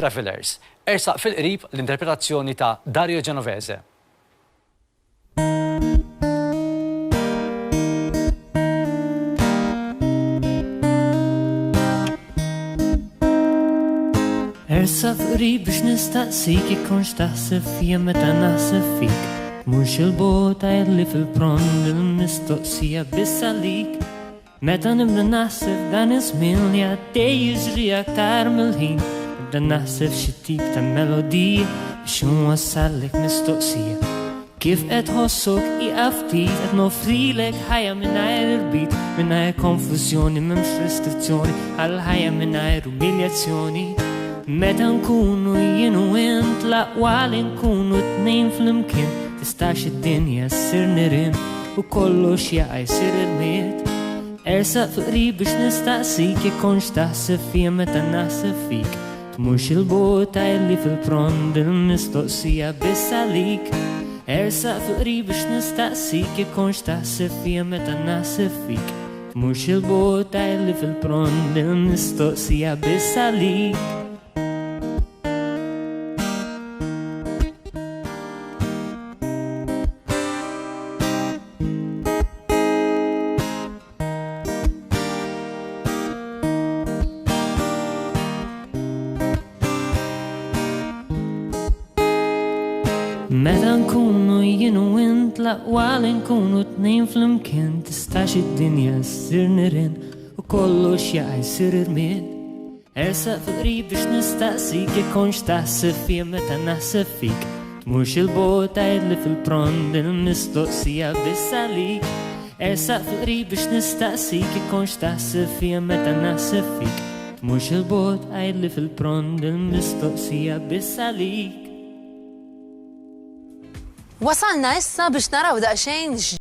Travelers. Ersaq fil-qrib l-interpretazzjoni ta' Dario Genovese. Ersaq fil-qrib biex nistaqsik ikun x'taħseb fija meta naħseb fik. Mhux il-bogħod għedli fil-prond il-mistoqsija biss għalik. Meta nibda naħseb dan iż-żmien li għaddej jiġri aktar mill-ħin. Nibda naħseb xi tip ta' melodija biex nwassallek mistoqsija. Kif qed ħossok qiegħa ftit qed nofrilek ħajja mingħajr irbit, mingħajr konfużjoni m'hemmx restrizzjoni għal ħajja mingħajr umiljazzjoni. Meta nkunu jien u int laqwa li nkunu tnejn flimkien, tistax id-dinja ssir nirien u kollox jaqa' jsir irmiet. Ersaq fil-qrib biex nistaqsik ikun x'taħseb fija meta naħseb fik. Tmurx il-bogħod għedli fil-prond il-mistoqsija biss għalik. Ersaq fil-qrib biex nistaqsik ikun x'taħseb fija meta naħseb fik. Tmurx il-bogħod għedli fil-prond il-mistoqsija biss għalik. Meta nkunu jien u int laqwa li nkunu tnejn flimkien, tistax id-dinja ssir nirien u kollox jaqa' jsir irmiet. Ersaq fil-qrib biex nistaqsik ikun x'taħseb fija meta naħseb fik. Tmurx il-bogħod għedli fil-prond il-mistoqsija biss għalik. Ersaq fil-qrib biex nistaqsik ikun x'taħseb fija meta naħseb fik. Tmurx il-bogħod għedli fil-prond il-mistoqsija biss għalik. Wasalna issa biex naraw daqsxejn